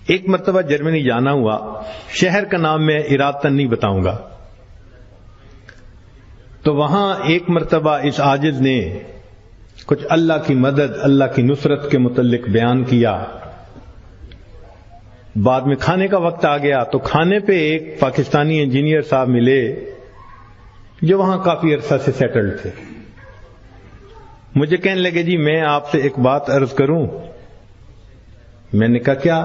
ایک مرتبہ جرمنی جانا ہوا، شہر کا نام میں ارادتاً نہیں بتاؤں گا، تو وہاں ایک مرتبہ اس عاجز نے کچھ اللہ کی مدد، اللہ کی نصرت کے متعلق بیان کیا۔ بعد میں کھانے کا وقت آ گیا تو کھانے پہ ایک پاکستانی انجینئر صاحب ملے جو وہاں کافی عرصہ سے سیٹلڈ تھے۔ مجھے کہنے لگے جی میں آپ سے ایک بات عرض کروں۔ میں نے کہا کیا؟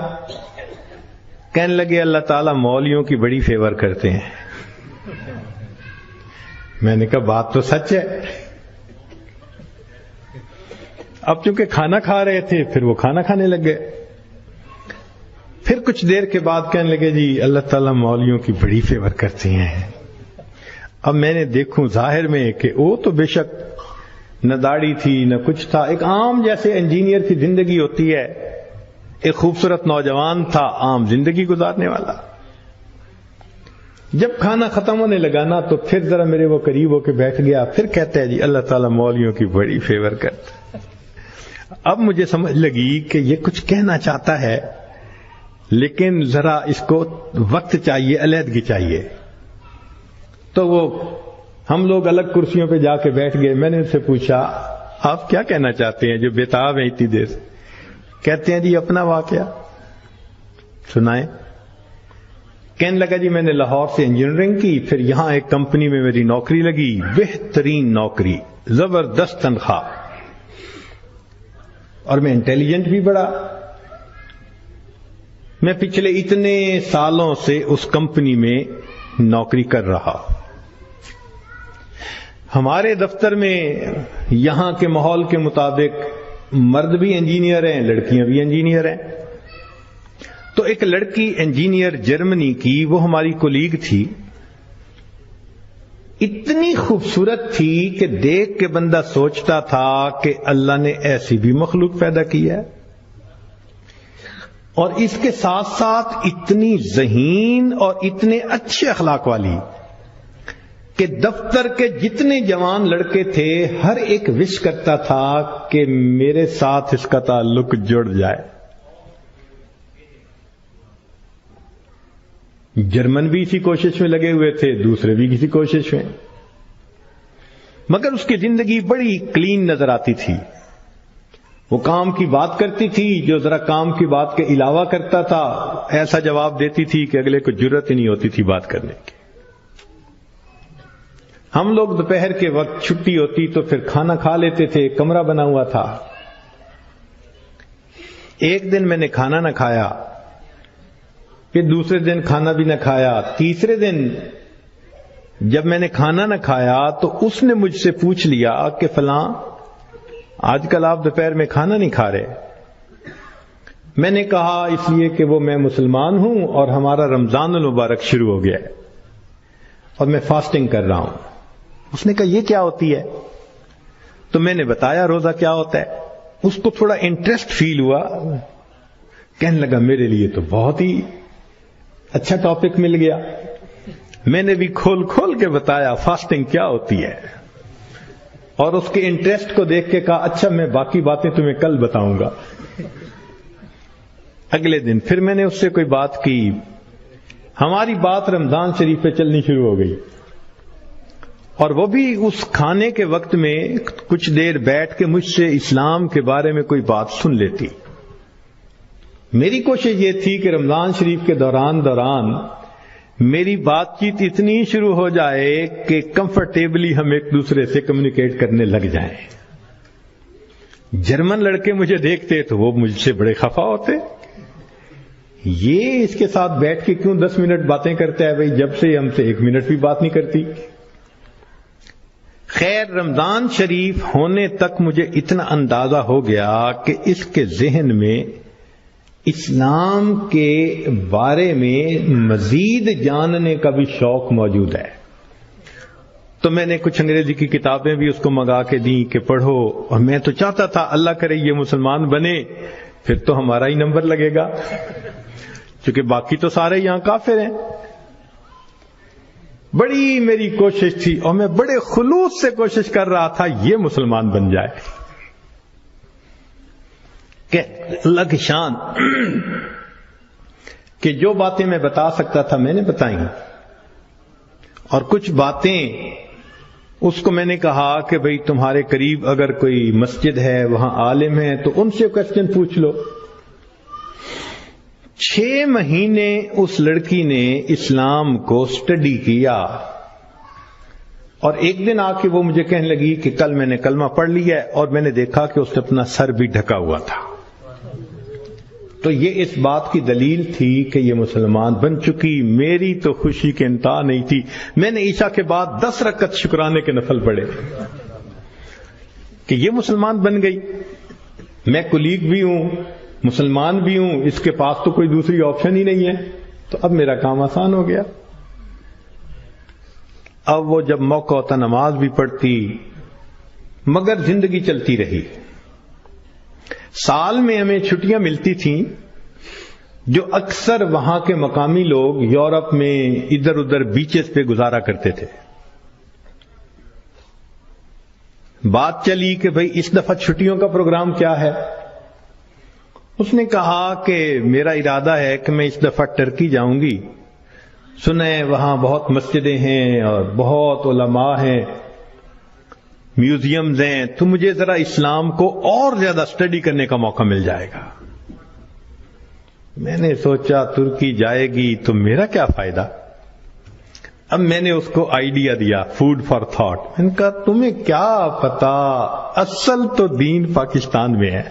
کہنے لگے اللہ تعالیٰ مولویوں کی بڑی فیور کرتے ہیں۔ میں نے کہا بات تو سچ ہے۔ اب چونکہ کھانا کھا رہے تھے پھر وہ کھانا کھانے لگ گئے۔ پھر کچھ دیر کے بعد کہنے لگے جی اللہ تعالیٰ مولویوں کی بڑی فیور کرتے ہیں۔ اب میں نے دیکھوں ظاہر میں کہ وہ تو بے شک نہ داڑھی تھی نہ کچھ تھا، ایک عام جیسے انجینئر کی زندگی ہوتی ہے، ایک خوبصورت نوجوان تھا عام زندگی گزارنے والا۔ جب کھانا ختم ہونے لگا نا تو پھر ذرا میرے وہ قریب ہو کے بیٹھ گیا، پھر کہتا ہے جی اللہ تعالیٰ مولویوں کی بڑی فیور کرتا ہے۔ اب مجھے سمجھ لگی کہ یہ کچھ کہنا چاہتا ہے لیکن ذرا اس کو وقت چاہیے، علیحدگی چاہیے۔ تو وہ ہم لوگ الگ کرسیوں پہ جا کے بیٹھ گئے۔ میں نے ان سے پوچھا آپ کیا کہنا چاہتے ہیں جو بےتاب ہیں اتنی دیر سے؟ کہتے ہیں جی اپنا واقعہ سنائیں۔ کہنے لگا جی میں نے لاہور سے انجینئرنگ کی، پھر یہاں ایک کمپنی میں میری نوکری لگی، بہترین نوکری، زبردست تنخواہ، اور میں انٹیلیجنٹ بھی بڑا۔ میں پچھلے اتنے سالوں سے اس کمپنی میں نوکری کر رہا۔ ہمارے دفتر میں یہاں کے ماحول کے مطابق مرد بھی انجینئر ہیں، لڑکیاں بھی انجینئر ہیں۔ تو ایک لڑکی انجینئر جرمنی کی، وہ ہماری کولیگ تھی، اتنی خوبصورت تھی کہ دیکھ کے بندہ سوچتا تھا کہ اللہ نے ایسی بھی مخلوق پیدا کی ہے، اور اس کے ساتھ ساتھ اتنی ذہین اور اتنے اچھے اخلاق والی کہ دفتر کے جتنے جوان لڑکے تھے ہر ایک وش کرتا تھا کہ میرے ساتھ اس کا تعلق جڑ جائے۔ جرمن بھی اسی کوشش میں لگے ہوئے تھے، دوسرے بھی کسی کوشش میں، مگر اس کی زندگی بڑی کلین نظر آتی تھی۔ وہ کام کی بات کرتی تھی، جو ذرا کام کی بات کے علاوہ کرتا تھا ایسا جواب دیتی تھی کہ اگلے کو جرت ہی نہیں ہوتی تھی بات کرنے کی۔ ہم لوگ دوپہر کے وقت چھٹی ہوتی تو پھر کھانا کھا لیتے تھے، کمرہ بنا ہوا تھا۔ ایک دن میں نے کھانا نہ کھایا، پھر دوسرے دن کھانا بھی نہ کھایا، تیسرے دن جب میں نے کھانا نہ کھایا تو اس نے مجھ سے پوچھ لیا کہ فلاں آج کل آپ دوپہر میں کھانا نہیں کھا رہے۔ میں نے کہا اس لیے کہ وہ میں مسلمان ہوں اور ہمارا رمضان المبارک شروع ہو گیا ہے اور میں فاسٹنگ کر رہا ہوں۔ اس نے کہا یہ کیا ہوتی ہے؟ تو میں نے بتایا روزہ کیا ہوتا ہے۔ اس کو تھوڑا انٹرسٹ فیل ہوا، کہنے لگا میرے لیے تو بہت ہی اچھا ٹاپک مل گیا۔ میں نے بھی کھول کھول کے بتایا فاسٹنگ کیا ہوتی ہے، اور اس کے انٹرسٹ کو دیکھ کے کہا اچھا میں باقی باتیں تمہیں کل بتاؤں گا۔ اگلے دن پھر میں نے اس سے کوئی بات کی، ہماری بات رمضان شریف پہ چلنی شروع ہو گئی، اور وہ بھی اس کھانے کے وقت میں کچھ دیر بیٹھ کے مجھ سے اسلام کے بارے میں کوئی بات سن لیتی۔ میری کوشش یہ تھی کہ رمضان شریف کے دوران میری بات چیت اتنی شروع ہو جائے کہ کمفرٹیبلی ہم ایک دوسرے سے کمیونیکیٹ کرنے لگ جائیں۔ جرمن لڑکے مجھے دیکھتے تو وہ مجھ سے بڑے خفا ہوتے، یہ اس کے ساتھ بیٹھ کے کیوں 10 منٹ باتیں کرتا ہے؟ بھائی جب سے ہم سے 1 منٹ بھی بات نہیں کرتی۔ خیر رمضان شریف ہونے تک مجھے اتنا اندازہ ہو گیا کہ اس کے ذہن میں اسلام کے بارے میں مزید جاننے کا بھی شوق موجود ہے۔ تو میں نے کچھ انگریزی کی کتابیں بھی اس کو منگا کے دیں کہ پڑھو، اور میں تو چاہتا تھا اللہ کرے یہ مسلمان بنے، پھر تو ہمارا ہی نمبر لگے گا، کیونکہ باقی تو سارے یہاں کافر ہیں۔ بڑی میری کوشش تھی اور میں بڑے خلوص سے کوشش کر رہا تھا یہ مسلمان بن جائے کہ اللہ کی شان۔ کہ جو باتیں میں بتا سکتا تھا میں نے بتائیں، اور کچھ باتیں اس کو میں نے کہا کہ بھئی تمہارے قریب اگر کوئی مسجد ہے، وہاں عالم ہے، تو ان سے کوسچن پوچھ لو۔ 6 مہینے اس لڑکی نے اسلام کو سٹڈی کیا، اور ایک دن آ کے وہ مجھے کہنے لگی کہ کل میں نے کلمہ پڑھ لیا ہے، اور میں نے دیکھا کہ اس نے اپنا سر بھی ڈھکا ہوا تھا۔ تو یہ اس بات کی دلیل تھی کہ یہ مسلمان بن چکی۔ میری تو خوشی کے انتہا نہیں تھی۔ میں نے عشاء کے بعد 10 رکعت شکرانے کے نفل پڑھے کہ یہ مسلمان بن گئی۔ میں کلیگ بھی ہوں، مسلمان بھی ہوں، اس کے پاس تو کوئی دوسری آپشن ہی نہیں ہے، تو اب میرا کام آسان ہو گیا۔ اب وہ جب موقع ہوتا نماز بھی پڑھتی، مگر زندگی چلتی رہی۔ سال میں ہمیں چھٹیاں ملتی تھیں جو اکثر وہاں کے مقامی لوگ یورپ میں ادھر ادھر بیچز پہ گزارا کرتے تھے۔ بات چلی کہ بھئی اس دفعہ چھٹیوں کا پروگرام کیا ہے؟ اس نے کہا کہ میرا ارادہ ہے کہ میں اس دفعہ ٹرکی جاؤں گی، سنیں وہاں بہت مسجدیں ہیں اور بہت علماء ہیں، میوزیمز ہیں، تو مجھے ذرا اسلام کو اور زیادہ سٹڈی کرنے کا موقع مل جائے گا۔ میں نے سوچا ترکی جائے گی تو میرا کیا فائدہ؟ اب میں نے اس کو آئیڈیا دیا، فوڈ فار تھاٹ۔ میں نے کہا تمہیں کیا پتا، اصل تو دین پاکستان میں ہے۔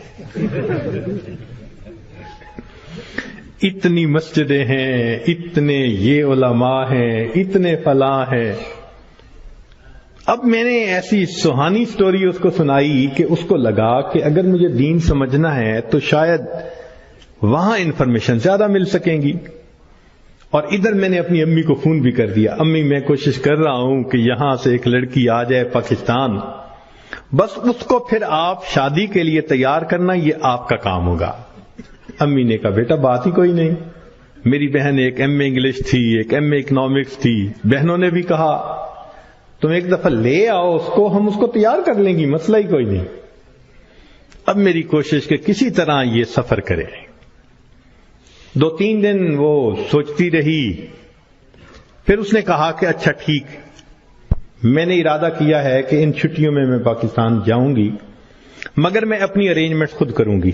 اتنی مسجدیں ہیں، اتنے یہ علماء ہیں، اتنے فلاں ہیں۔ اب میں نے ایسی سہانی سٹوری اس کو سنائی کہ اس کو لگا کہ اگر مجھے دین سمجھنا ہے تو شاید وہاں انفارمیشن زیادہ مل سکیں گی۔ اور ادھر میں نے اپنی امی کو فون بھی کر دیا، امی میں کوشش کر رہا ہوں کہ یہاں سے ایک لڑکی آ جائے پاکستان، بس اس کو پھر آپ شادی کے لیے تیار کرنا، یہ آپ کا کام ہوگا۔ امی نے کہا بیٹا بات ہی کوئی نہیں۔ میری بہن ایک ایم اے انگلش تھی، ایک ایم اے اکنامکس تھی، بہنوں نے بھی کہا تم ایک دفعہ لے آؤ اس کو، ہم اس کو تیار کر لیں گی، مسئلہ ہی کوئی نہیں۔ اب میری کوشش کہ کسی طرح یہ سفر کرے۔ 2-3 دن وہ سوچتی رہی، پھر اس نے کہا کہ اچھا ٹھیک، میں نے ارادہ کیا ہے کہ ان چھٹیوں میں پاکستان جاؤں گی، مگر میں اپنی ارینجمنٹ خود کروں گی،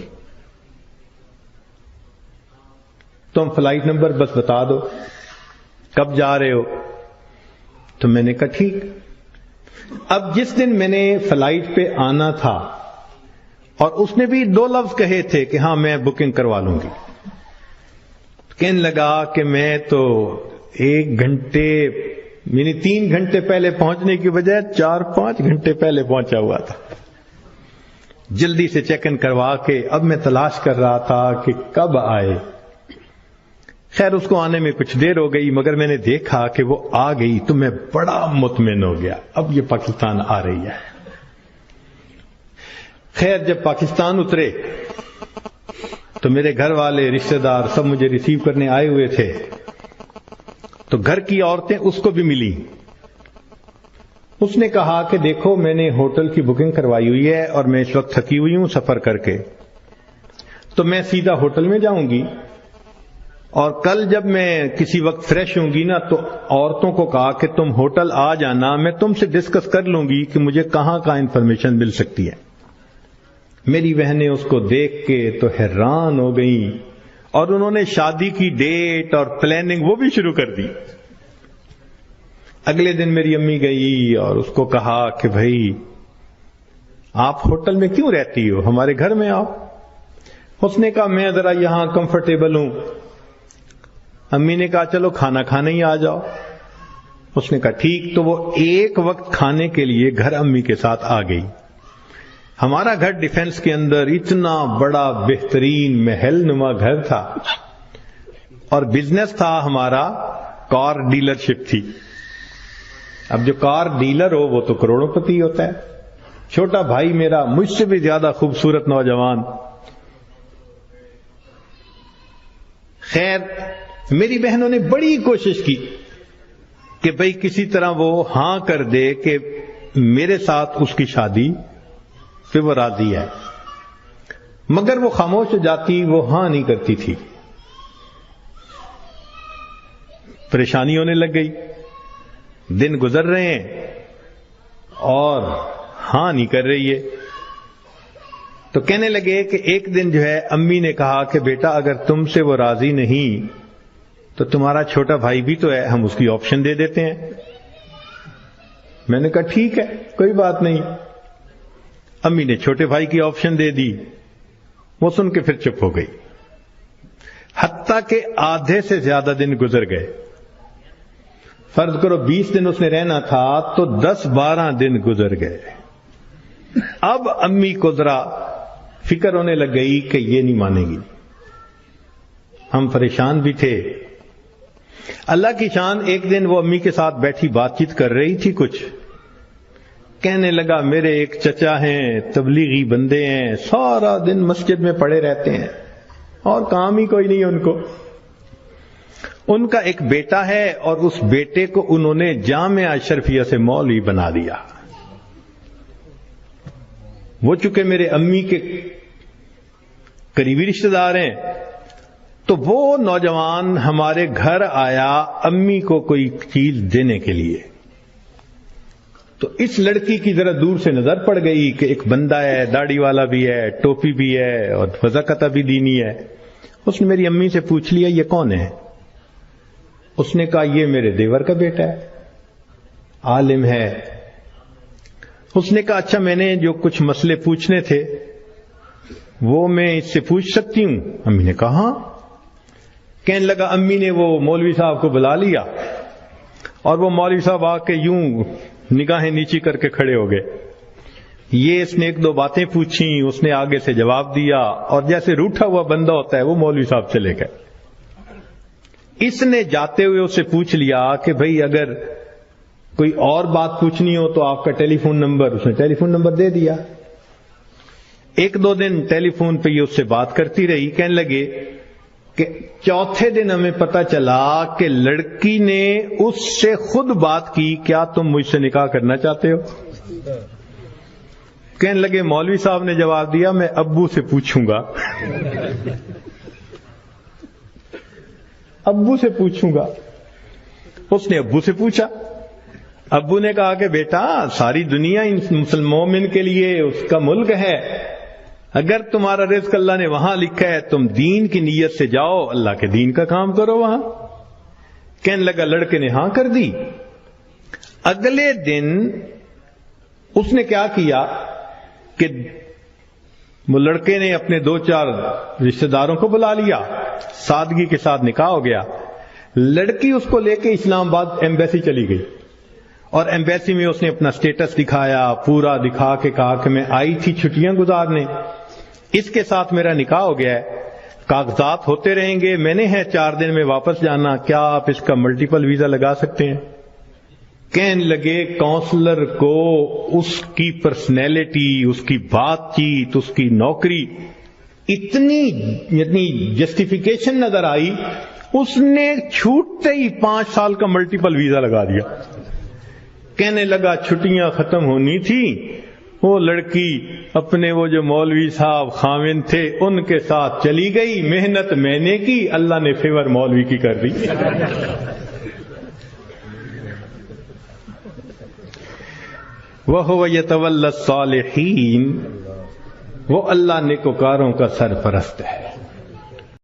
تم فلائٹ نمبر بس بتا دو کب جا رہے ہو۔ تو میں نے کہا ٹھیک۔ اب جس دن میں نے فلائٹ پہ آنا تھا، اور اس نے بھی 2 لفظ کہے تھے کہ ہاں میں بکنگ کروا لوں گی، کہنے لگا کہ میں تو 1 گھنٹے یعنی 3 گھنٹے پہلے پہنچنے کی بجائے 4-5 گھنٹے پہلے پہنچا ہوا تھا۔ جلدی سے چیک ان کروا کے اب میں تلاش کر رہا تھا کہ کب آئے۔ خیر اس کو آنے میں کچھ دیر ہو گئی، مگر میں نے دیکھا کہ وہ آ گئی تو میں بڑا مطمئن ہو گیا، اب یہ پاکستان آ رہی ہے۔ خیر جب پاکستان اترے تو میرے گھر والے رشتہ دار سب مجھے ریسیو کرنے آئے ہوئے تھے، تو گھر کی عورتیں اس کو بھی ملی۔ اس نے کہا کہ دیکھو میں نے ہوٹل کی بکنگ کروائی ہوئی ہے اور میں اس وقت تھکی ہوئی ہوں سفر کر کے، تو میں سیدھا ہوٹل میں جاؤں گی، اور کل جب میں کسی وقت فریش ہوں گی نا تو عورتوں کو کہا کہ تم ہوٹل آ جانا، میں تم سے ڈسکس کر لوں گی کہ مجھے کہاں کہاں انفارمیشن مل سکتی ہے۔ میری بہنیں اس کو دیکھ کے تو حیران ہو گئیں، اور انہوں نے شادی کی ڈیٹ اور پلاننگ وہ بھی شروع کر دی۔ اگلے دن میری امی گئی اور اس کو کہا کہ بھائی آپ ہوٹل میں کیوں رہتی ہو، ہمارے گھر میں آؤ۔ اس نے کہا میں ذرا یہاں کمفرٹیبل ہوں۔ امی نے کہا چلو کھانا کھانے ہی آ جاؤ۔ اس نے کہا ٹھیک، تو وہ ایک وقت کھانے کے لیے گھر امی کے ساتھ آ گئی۔ ہمارا گھر ڈیفنس کے اندر اتنا بڑا بہترین محل نما گھر تھا، اور بزنس تھا ہمارا کار ڈیلرشپ تھی۔ اب جو کار ڈیلر ہو وہ تو کروڑوں پتی ہوتا ہے۔ چھوٹا بھائی میرا مجھ سے بھی زیادہ خوبصورت نوجوان۔ خیر میری بہنوں نے بڑی کوشش کی کہ بھئی کسی طرح وہ ہاں کر دے کہ میرے ساتھ اس کی شادی پہ وہ راضی ہے، مگر وہ خاموش ہو جاتی، وہ ہاں نہیں کرتی تھی۔ پریشانی ہونے لگ گئی، دن گزر رہے ہیں اور ہاں نہیں کر رہی ہے. تو کہنے لگے کہ ایک دن جو ہے امی نے کہا کہ بیٹا اگر تم سے وہ راضی نہیں تو تمہارا چھوٹا بھائی بھی تو ہے، ہم اس کی آپشن دے دیتے ہیں. میں نے کہا ٹھیک ہے کوئی بات نہیں. امی نے چھوٹے بھائی کی آپشن دے دی. وہ سن کے پھر چپ ہو گئی. حتیٰ کہ آدھے سے زیادہ دن گزر گئے. فرض کرو 20 دن اس نے رہنا تھا تو 10-12 دن گزر گئے. اب امی کو ذرا فکر ہونے لگ گئی کہ یہ نہیں مانے گی. ہم پریشان بھی تھے. اللہ کی شان ایک دن وہ امی کے ساتھ بیٹھی بات چیت کر رہی تھی. کچھ کہنے لگا میرے ایک چچا ہیں، تبلیغی بندے ہیں، سارا دن مسجد میں پڑے رہتے ہیں اور کام ہی کوئی نہیں ان کو. ان کا ایک بیٹا ہے اور اس بیٹے کو انہوں نے جامعہ اشرفیہ سے مولوی بنا دیا. وہ چونکہ میرے امی کے قریبی رشتہ دار ہیں تو وہ نوجوان ہمارے گھر آیا امی کو کوئی چیز دینے کے لیے. تو اس لڑکی کی ذرا دور سے نظر پڑ گئی کہ ایک بندہ ہے، داڑھی والا بھی ہے، ٹوپی بھی ہے اور وضاقتہ بھی دینی ہے. اس نے میری امی سے پوچھ لیا یہ کون ہے؟ اس نے کہا یہ میرے دیور کا بیٹا ہے، عالم ہے. اس نے کہا اچھا میں نے جو کچھ مسئلے پوچھنے تھے وہ میں اس سے پوچھ سکتی ہوں؟ امی نے کہا ہاں. کہنے لگا امی نے وہ مولوی صاحب کو بلا لیا اور وہ مولوی صاحب آ کے یوں نگاہیں نیچی کر کے کھڑے ہو گئے. یہ اس نے ایک دو باتیں پوچھی، اس نے آگے سے جواب دیا اور جیسے روٹھا ہوا بندہ ہوتا ہے وہ مولوی صاحب چلے گئے. اس نے جاتے ہوئے اس سے پوچھ لیا کہ بھئی اگر کوئی اور بات پوچھنی ہو تو آپ کا ٹیلی فون نمبر. اس نے ٹیلی فون نمبر دے دیا. 1-2 دن ٹیلی فون پہ یہ اس سے بات کرتی رہی. کہنے لگے کہ چوتھے دن ہمیں پتا چلا کہ لڑکی نے اس سے خود بات کی کیا تم مجھ سے نکاح کرنا چاہتے ہو؟ کہنے لگے مولوی صاحب نے جواب دیا میں ابو سے پوچھوں گا. ابو سے پوچھوں گا. اس نے ابو سے پوچھا. ابو نے کہا کہ بیٹا ساری دنیا مومن کے لیے اس کا ملک ہے، اگر تمہارا رزق اللہ نے وہاں لکھا ہے تم دین کی نیت سے جاؤ، اللہ کے دین کا کام کرو وہاں. کہنے لگا لڑکے نے ہاں کر دی. اگلے دن اس نے کیا کیا کہ وہ لڑکے نے اپنے 2-4 رشتہ داروں کو بلا لیا، سادگی کے ساتھ نکاح ہو گیا. لڑکی اس کو لے کے اسلام آباد ایمبیسی چلی گئی اور ایمبیسی میں اس نے اپنا سٹیٹس دکھایا، پورا دکھا کے کہا کہ میں آئی تھی چھٹیاں گزارنے، اس کے ساتھ میرا نکاح ہو گیا ہے، کاغذات ہوتے رہیں گے، میں نے ہے 4 دن میں واپس جانا، کیا آپ اس کا ملٹیپل ویزا لگا سکتے ہیں؟ کہنے لگے کونسلر کو اس کی پرسنالٹی، اس کی بات چیت، اس کی نوکری اتنی جسٹیفیکیشن نظر آئی، اس نے چھوٹتے ہی 5 سال کا ملٹیپل ویزا لگا دیا. کہنے لگا چھٹیاں ختم ہونی تھی، وہ لڑکی اپنے وہ جو مولوی صاحب خاوند تھے ان کے ساتھ چلی گئی. محنت میں نے کی، اللہ نے فیور مولوی کی کر دی. وَهُوَ يَتَوَلَّى الصَّالِحِينَ، وہ اللہ نیکوکاروں کا سرپرست ہے.